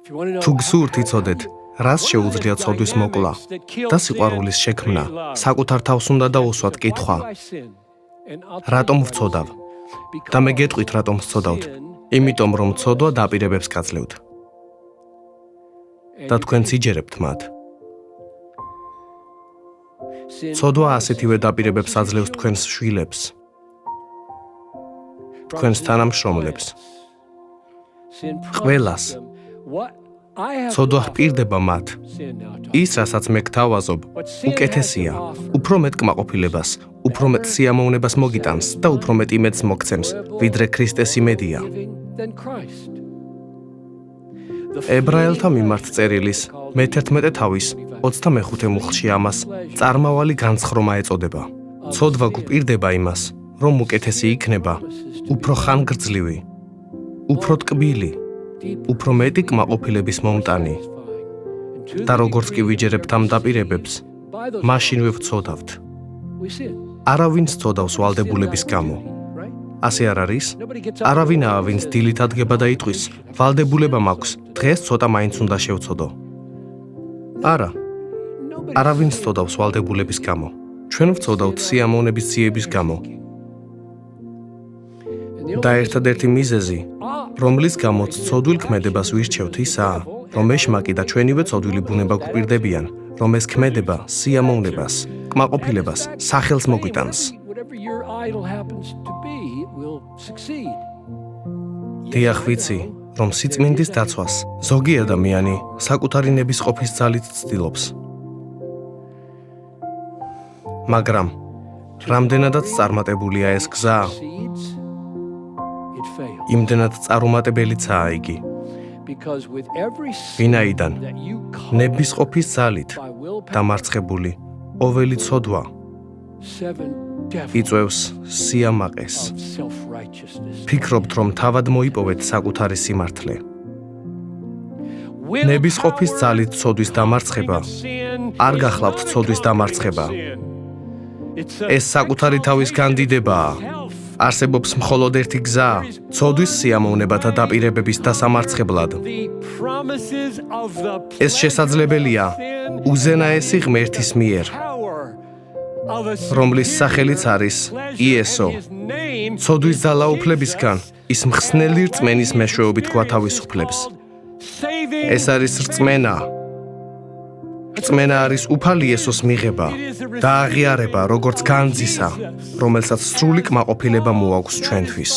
თუ გსურთ იცოდეთ, რას შეუძლია ცოდვის მოკლა და სიყვარულის შექმნა, საკუთარ თავს უნდა დაუსვათ კითხვა. რატომ ვცოდავ? და მე გეტყვით რატომ ვცოდავთ? იმიტომ რომ ცოდვა დაპირებებს გაძლევთ. და თქვენც იჯერებთ მათ. ცოდვა ასეთივე დაპირებებს აძლევს თქვენს შვილებს, თქვენს თანამშრომლებს, ყველას. ცოდვა ჰპირდება მათ. ის, რასაც მე გთავაზობ, უკეთესია, უფრო მეტ კმაყოფილებას, უფრო მეტ სიამოვნებას მოგიტანს და უფრო მეტ იმედს მოგცემს, ვიდრე ქრისტეს იმედია. ებრაელთა მიმართ წერილის მე-11 თავის 25 მუხლში ამას წარმავალი განცხრომა ეწოდება. ცოდვა გვპირდება იმას, რომ უკეთესი იქნება, უფრო ხანგრძლივი, უფრო ტკბილი, უფრო მეტი კმაყოფილების მომტანი. და როგორც კი ვიჯერებთ ამ დაპირებებს, მაშინვე ვცოდავთ. არავინ სცოდავს ვალდებულების გამო. ასე არ არის? არავინაა, ვინც დილით ადგება და იტყვის, ვალდებულება მაქვს, დღეს ცოტა მაინც უნდა შევცოდო. არა. არავინ სცოდავს ვალდებულების გამო. ჩვენ ვცოდავთ სიამოვნების ძიების გამო. და ერთადერთი მიზეზი, რომლის გამოც ცოდვილ ქმედებას ვირჩევთ, ისაა, რომ ეშმაკი და ჩვენივე ცოდვილი ბუნება გვპირდებიან, რომ ეს ქმედება სიამოვნებას, კმაყოფილებას, სახელს მოგვიტანს. დიახ, ვიცი, რომ სიწმინდის დაცვას ზოგი ადამიანი საკუთარი ნებისყოფის ძალით ცდილობს. მაგრამ რამდენადაც წარმატებულია ეს გზა, იმდენად წარუმატებელიცაა იგი. ვინაიდან ნებისყოფის ძალით დამარცხებული ყოველი ცოდვა იწვევს სიამაყეს. ფიქრობთ, რომ თავად მოიპოვეთ საკუთარი სიმართლე. ნებისყოფის ძალით ცოდვის დამარცხება არ გახლავთ ცოდვის დამარცხება. ეს საკუთარი თავის განდიდებაა. არსებობს მხოლოდ ერთი გზა, ცოდვის სიამოვნებათა დაპირებების დასამარცხებლად. ეს შესაძლებელია უზენაესი ღმერთის მიერ, რომლის სახელიც არის იესო. ცოდვის ძალაუფლებისგან ის მხსნელი რწმენის მეშვეობით გვათავისუფლებს. ეს არის რწმენა. რწმენა არის უფალი იესოს მიღება და აღიარება როგორც განძისა, რომელსაც სრული კმაყოფილება მოაქვს ჩვენთვის.